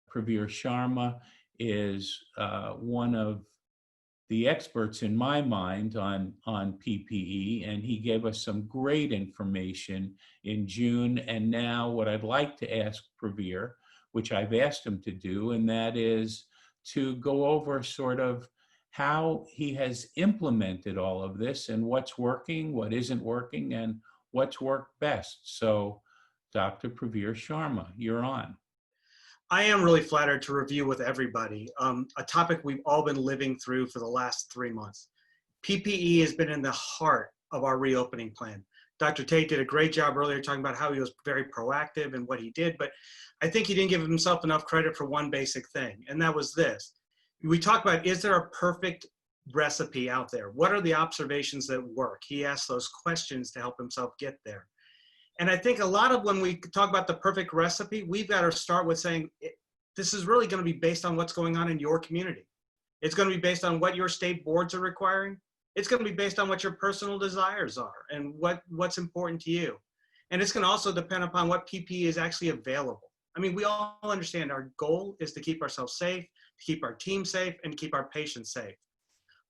Priveer Sharma is one of the experts in my mind on PPE, and he gave us some great information in June. And now what I'd like to ask Priveer, which I've asked him to do, and that is to go over sort of how he has implemented all of this and what's working, what isn't working, and what's worked best. So, Dr. Priveer Sharma, you're on. I am really flattered to review with everybody a topic we've all been living through for the last 3 months. PPE has been in the heart of our reopening plan. Dr. Tate did a great job earlier talking about how he was very proactive and what he did, but I think he didn't give himself enough credit for one basic thing, and that was this. We talk about, is there a perfect recipe out there? What are the observations that work? He asked those questions to help himself get there. And I think a lot of when we talk about the perfect recipe, we've got to start with saying, this is really going to be based on what's going on in your community. It's going to be based on what your state boards are requiring. It's going to be based on what your personal desires are and what's important to you. And it's going to also depend upon what PPE is actually available. I mean, we all understand our goal is to keep ourselves safe, to keep our team safe, and to keep our patients safe.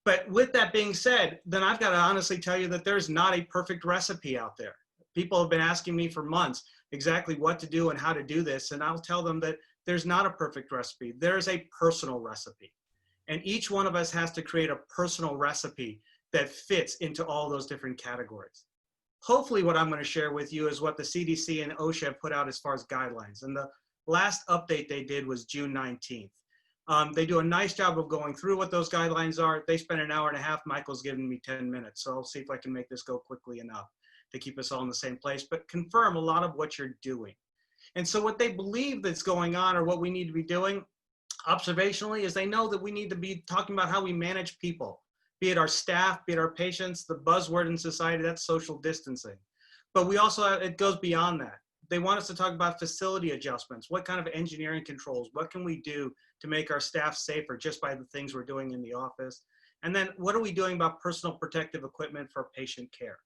But with that being said, then I've got to honestly tell you that there's not a perfect recipe out there. People have been asking me for months exactly what to do and how to do this, and I'll tell them that there's not a perfect recipe. There's a personal recipe. And each one of us has to create a personal recipe that fits into all those different categories. Hopefully what I'm going to share with you is what the CDC and OSHA have put out as far as guidelines. And the last update they did was June 19th. They do a nice job of going through what those guidelines are. They spent an hour and a half. Michael's given me 10 minutes, so I'll see if I can make this go quickly enough to keep us all in the same place, but confirm a lot of what you're doing. And so what they believe that's going on, or what we need to be doing observationally, is they know that we need to be talking about how we manage people, be it our staff, be it our patients. The buzzword in society, that's social distancing. But we also, it goes beyond that. They want us to talk about facility adjustments. What kind of engineering controls? What can we do to make our staff safer just by the things we're doing in the office? And then what are we doing about personal protective equipment for patient care?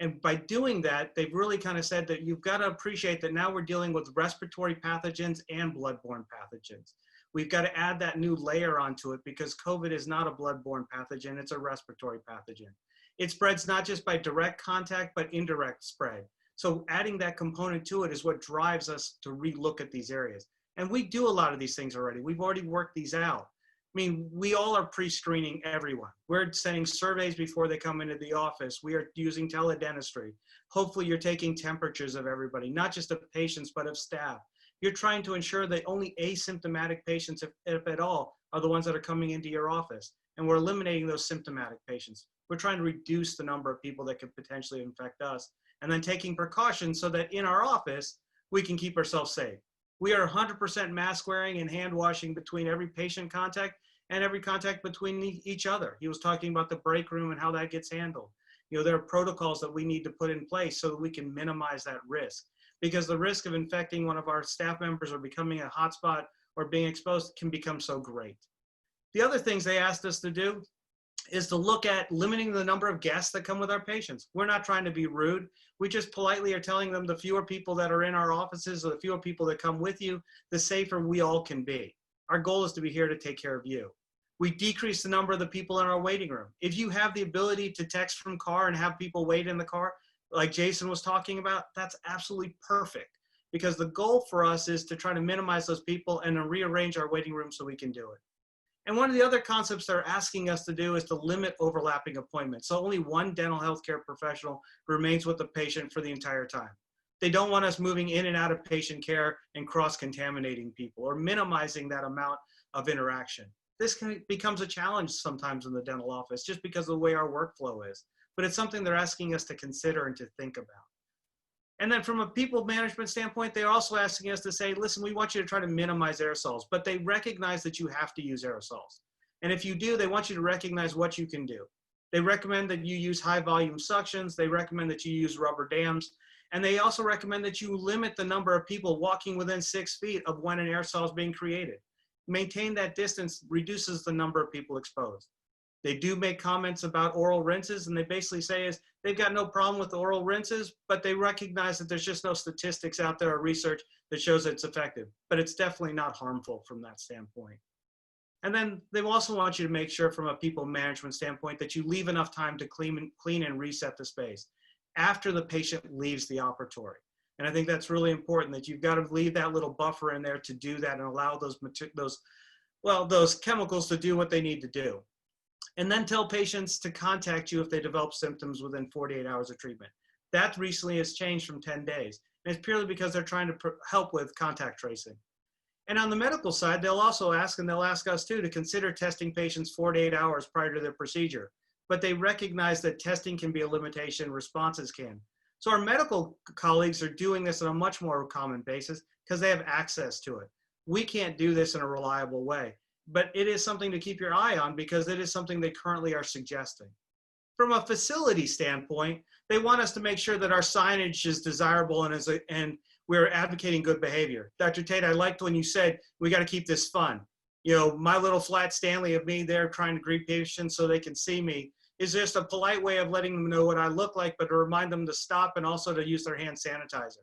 And by doing that, they've really kind of said that you've got to appreciate that now we're dealing with respiratory pathogens and bloodborne pathogens. We've got to add that new layer onto it because COVID is not a bloodborne pathogen, it's a respiratory pathogen. It spreads not just by direct contact, but indirect spread. So adding that component to it is what drives us to relook at these areas. And we do a lot of these things already. We've already worked these out. I mean, we all are pre-screening everyone. We're sending surveys before they come into the office. We are using teledentistry. Hopefully you're taking temperatures of everybody, not just of patients, but of staff. You're trying to ensure that only asymptomatic patients, if at all, are the ones that are coming into your office. And we're eliminating those symptomatic patients. We're trying to reduce the number of people that could potentially infect us, and then taking precautions so that in our office, we can keep ourselves safe. We are 100% mask wearing and hand washing between every patient contact and every contact between each other. He was talking about the break room and how that gets handled. You know, there are protocols that we need to put in place so that we can minimize that risk, because the risk of infecting one of our staff members or becoming a hotspot or being exposed can become so great. The other things they asked us to do is to look at limiting the number of guests that come with our patients. We're not trying to be rude. We just politely are telling them the fewer people that are in our offices or the fewer people that come with you, the safer we all can be. Our goal is to be here to take care of you. We decrease the number of the people in our waiting room. If you have the ability to text from car and have people wait in the car, like Jason was talking about, that's absolutely perfect, because the goal for us is to try to minimize those people and to rearrange our waiting room so we can do it. And one of the other concepts they're asking us to do is to limit overlapping appointments. So only one dental health care professional remains with the patient for the entire time. They don't want us moving in and out of patient care and cross-contaminating people or minimizing that amount of interaction. This becomes a challenge sometimes in the dental office just because of the way our workflow is. But it's something they're asking us to consider and to think about. And then from a people management standpoint, they're also asking us to say, listen, we want you to try to minimize aerosols, but they recognize that you have to use aerosols. And if you do, they want you to recognize what you can do. They recommend that you use high volume suctions. They recommend that you use rubber dams. And they also recommend that you limit the number of people walking within 6 feet of when an aerosol is being created. Maintain that distance reduces the number of people exposed. They do make comments about oral rinses, and they basically say is They've got no problem with the oral rinses, but they recognize that there's just no statistics out there or research that shows it's effective, but it's definitely not harmful from that standpoint. And then they also want you to make sure from a people management standpoint that you leave enough time to clean and reset the space after the patient leaves the operatory. And I think that's really important, that you've got to leave that little buffer in there to do that and allow those chemicals to do what they need to do. And then tell patients to contact you if they develop symptoms within 48 hours of treatment. That recently has changed from 10 days. And it's purely because they're trying to help with contact tracing. And on the medical side, they'll also ask, and they'll ask us too, to consider testing patients 48 hours prior to their procedure. But they recognize that testing can be a limitation, responses can. So our medical colleagues are doing this on a much more common basis because they have access to it. We can't do this in a reliable way, but it is something to keep your eye on because it is something they currently are suggesting. From a facility standpoint, they want us to make sure that our signage is desirable and we're advocating good behavior. Dr. Tate, I liked when you said we got to keep this fun. You know, my little flat Stanley of me there trying to greet patients so they can see me is just a polite way of letting them know what I look like, but to remind them to stop and also to use their hand sanitizer.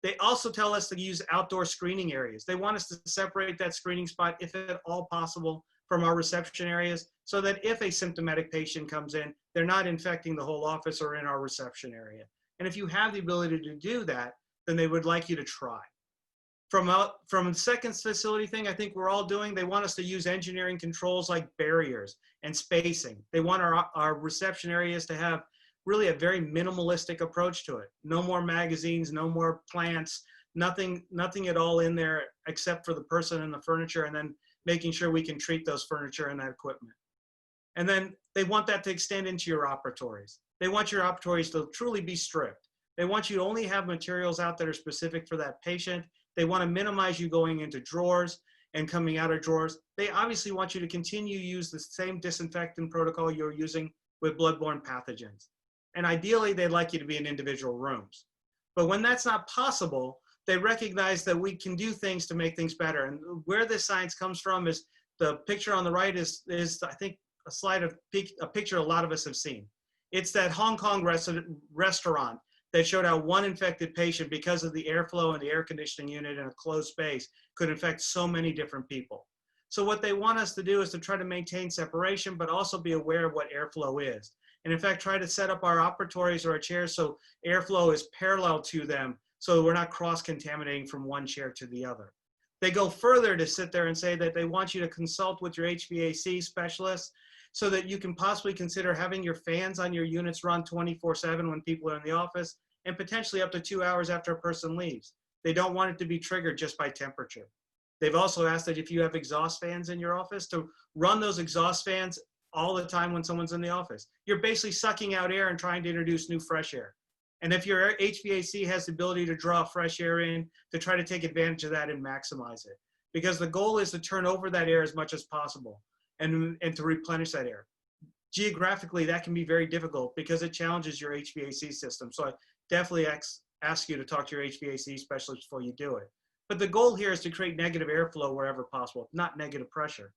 They also tell us to use outdoor screening areas. They want us to separate that screening spot, if at all possible, from our reception areas so that if a symptomatic patient comes in, they're not infecting the whole office or in our reception area. And if you have the ability to do that, then they would like you to try. From the second facility thing, I think we're all doing, they want us to use engineering controls like barriers and spacing. They want our reception areas to have really a very minimalistic approach to it. No more magazines, no more plants, nothing at all in there except for the person and the furniture, and then making sure we can treat those furniture and that equipment. And then they want that to extend into your operatories. They want your operatories to truly be stripped. They want you to only have materials out that are specific for that patient. They want to minimize you going into drawers and coming out of drawers. They obviously want you to continue to use the same disinfectant protocol you're using with bloodborne pathogens. And ideally, they'd like you to be in individual rooms. But when that's not possible, they recognize that we can do things to make things better. And where this science comes from is the picture on the right is I think, a picture a lot of us have seen. It's that Hong Kong restaurant that showed how one infected patient, because of the airflow and the air conditioning unit in a closed space, could infect so many different people. So what they want us to do is to try to maintain separation, but also be aware of what airflow is. And in fact, try to set up our operatories or our chairs so airflow is parallel to them so we're not cross-contaminating from one chair to the other. They go further to sit there and say that they want you to consult with your HVAC specialist so that you can possibly consider having your fans on your units run 24/7 when people are in the office and potentially up to 2 hours after a person leaves. They don't want it to be triggered just by temperature. They've also asked that if you have exhaust fans in your office, to run those exhaust fans all the time when someone's in the office. You're basically sucking out air and trying to introduce new fresh air. And if your HVAC has the ability to draw fresh air in, to try to take advantage of that and maximize it. Because the goal is to turn over that air as much as possible and to replenish that air. Geographically, that can be very difficult because it challenges your HVAC system. So I definitely ask you to talk to your HVAC specialist before you do it. But the goal here is to create negative airflow wherever possible, not negative pressure.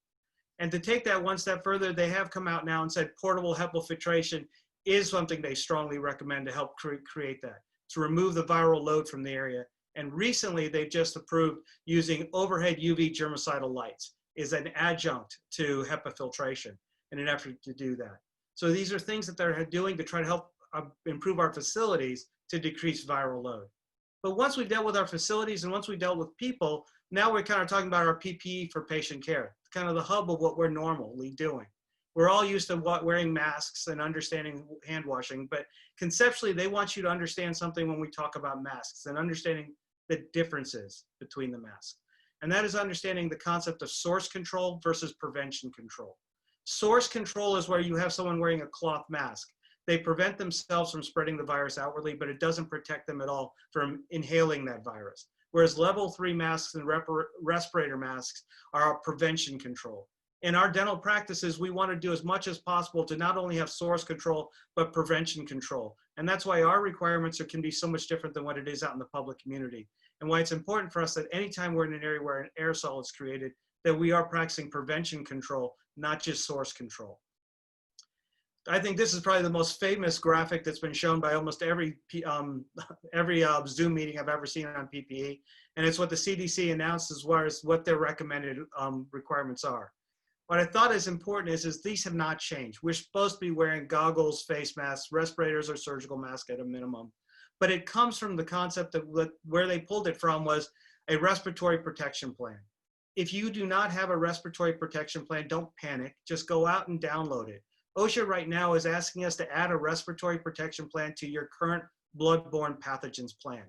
And to take that one step further, they have come out now and said portable HEPA filtration is something they strongly recommend to help create that, to remove the viral load from the area. And recently, they've just approved using overhead UV germicidal lights is an adjunct to HEPA filtration in an effort to do that. So these are things that they're doing to try to help improve our facilities to decrease viral load. But once we've dealt with our facilities and once we've dealt with people, now we're kind of talking about our PPE for patient care, kind of the hub of what we're normally doing. We're all used to wearing masks and understanding hand washing, but conceptually, they want you to understand something when we talk about masks and understanding the differences between the masks. And that is understanding the concept of source control versus prevention control. Source control is where you have someone wearing a cloth mask. They prevent themselves from spreading the virus outwardly, but it doesn't protect them at all from inhaling that virus. Whereas level 3 masks and respirator masks are prevention control. In our dental practices, we want to do as much as possible to not only have source control, but prevention control. And that's why our requirements can be so much different than what it is out in the public community. And why it's important for us that anytime we're in an area where an aerosol is created, that we are practicing prevention control, not just source control. I think this is probably the most famous graphic that's been shown by almost every Zoom meeting I've ever seen on PPE, and it's what the CDC announced as far as what their recommended requirements are. What I thought is important is these have not changed. We're supposed to be wearing goggles, face masks, respirators, or surgical masks at a minimum. But it comes from the concept of where they pulled it from was a respiratory protection plan. If you do not have a respiratory protection plan, don't panic. Just go out and download it. OSHA right now is asking us to add a respiratory protection plan to your current bloodborne pathogens plan.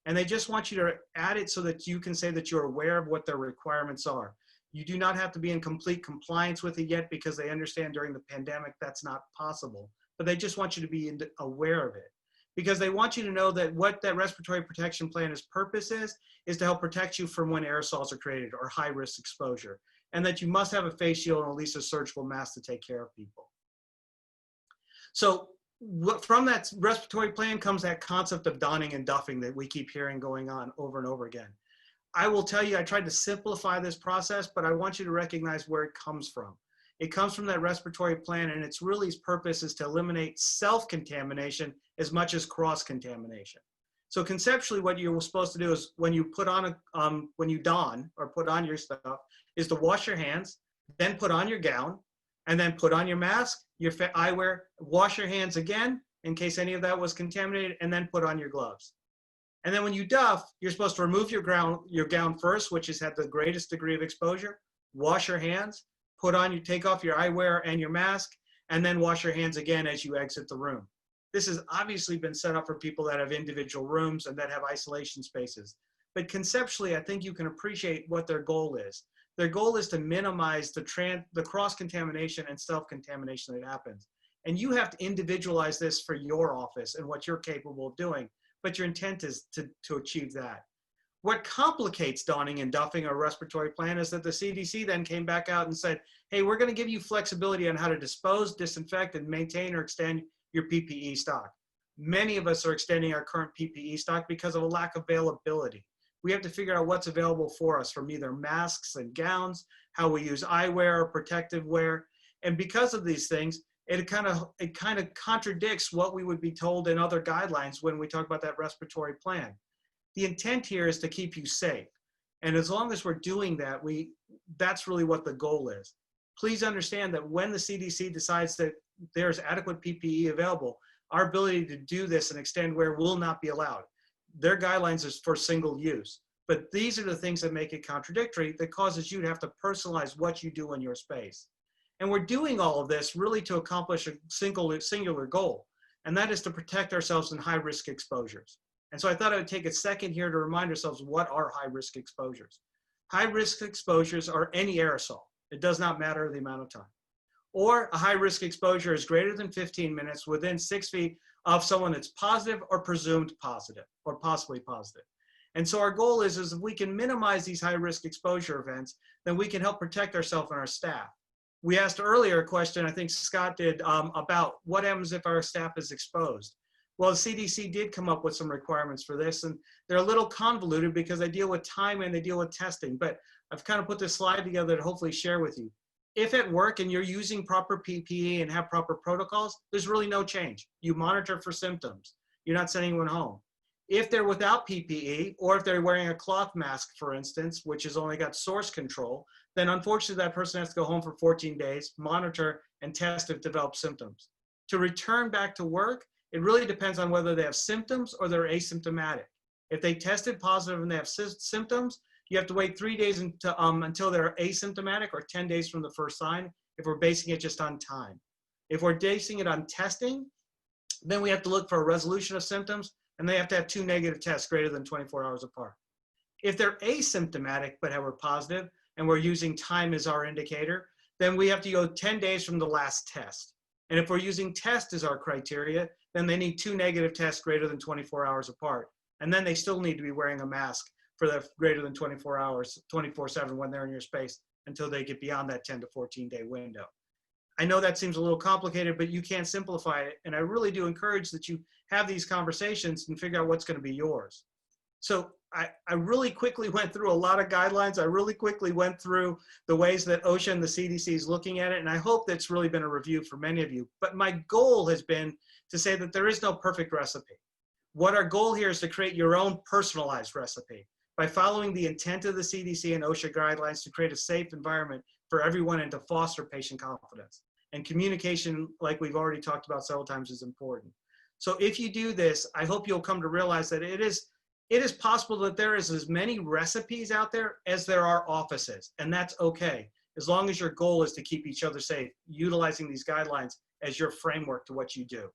And they just want you to add it so that you can say that you're aware of what their requirements are. You do not have to be in complete compliance with it yet because they understand during the pandemic that's not possible. But they just want you to be aware of it, because they want you to know that what that respiratory protection plan's purpose is to help protect you from when aerosols are created or high risk exposure, and that you must have a face shield and at least a surgical mask to take care of people. So from that respiratory plan comes that concept of donning and duffing that we keep hearing going on over and over again. I will tell you, I tried to simplify this process, but I want you to recognize where it comes from. It comes from that respiratory plan, and its really purpose is to eliminate self-contamination as much as cross-contamination. So conceptually, what you're supposed to do is when you put on when you don or put on your stuff, is to wash your hands, then put on your gown, and then put on your mask, your eyewear, wash your hands again in case any of that was contaminated, and then put on your gloves. And then when you duff, you're supposed to remove your gown first, which has had the greatest degree of exposure, wash your hands, take off your eyewear and your mask, and then wash your hands again as you exit the room. This has obviously been set up for people that have individual rooms and that have isolation spaces. But conceptually, I think you can appreciate what their goal is. Their goal is to minimize the cross-contamination and self-contamination that happens. And you have to individualize this for your office and what you're capable of doing, but your intent is to achieve that. What complicates donning and duffing a respiratory plan is that the CDC then came back out and said, hey, we're going to give you flexibility on how to dispose, disinfect, and maintain or extend your PPE stock. Many of us are extending our current PPE stock because of a lack of availability. We have to figure out what's available for us from either masks and gowns, how we use eyewear or protective wear. And because of these things, it kind of contradicts what we would be told in other guidelines when we talk about that respiratory plan. The intent here is to keep you safe. And as long as we're doing that, that's really what the goal is. Please understand that when the CDC decides that there's adequate PPE available, our ability to do this and extend wear will not be allowed. Their guidelines is for single use. But these are the things that make it contradictory, that causes you to have to personalize what you do in your space. And we're doing all of this really to accomplish a singular goal, and that is to protect ourselves in high-risk exposures. And so I thought I would take a second here to remind ourselves what are high-risk exposures. High-risk exposures are any aerosol. It does not matter the amount of time. Or a high-risk exposure is greater than 15 minutes within 6 feet of someone that's positive or presumed positive or possibly positive. And so our goal is if we can minimize these high-risk exposure events, then we can help protect ourselves and our staff. We asked earlier a question, I think Scott did, about what happens if our staff is exposed. Well, the CDC did come up with some requirements for this, and they're a little convoluted because they deal with time and they deal with testing. But I've kind of put this slide together to hopefully share with you. If at work and you're using proper PPE and have proper protocols, there's really no change. You monitor for symptoms. You're not sending anyone home. If they're without PPE, or if they're wearing a cloth mask, for instance, which has only got source control, then unfortunately that person has to go home for 14 days, monitor, and test if developed symptoms. To return back to work, it really depends on whether they have symptoms or they're asymptomatic. If they tested positive and they have symptoms, you have to wait 3 days until they're asymptomatic, or 10 days from the first sign, if we're basing it just on time. If we're basing it on testing, then we have to look for a resolution of symptoms, and they have to have 2 negative tests greater than 24 hours apart. If they're asymptomatic but we're positive, and we're using time as our indicator, then we have to go 10 days from the last test. And if we're using test as our criteria, then they need 2 negative tests greater than 24 hours apart. And then they still need to be wearing a mask for the greater than 24 hours, 24/7 when they're in your space until they get beyond that 10 to 14 day window. I know that seems a little complicated, but you can't simplify it. And I really do encourage that you have these conversations and figure out what's going to be yours. So I really quickly went through a lot of guidelines. I really quickly went through the ways that OSHA and the CDC is looking at it. And I hope that's really been a review for many of you. But my goal has been to say that there is no perfect recipe. What our goal here is to create your own personalized recipe by following the intent of the CDC and OSHA guidelines to create a safe environment for everyone and to foster patient confidence. And communication, like we've already talked about several times, is important. So if you do this, I hope you'll come to realize that it is possible that there is as many recipes out there as there are offices, and that's okay, as long as your goal is to keep each other safe, utilizing these guidelines as your framework to what you do.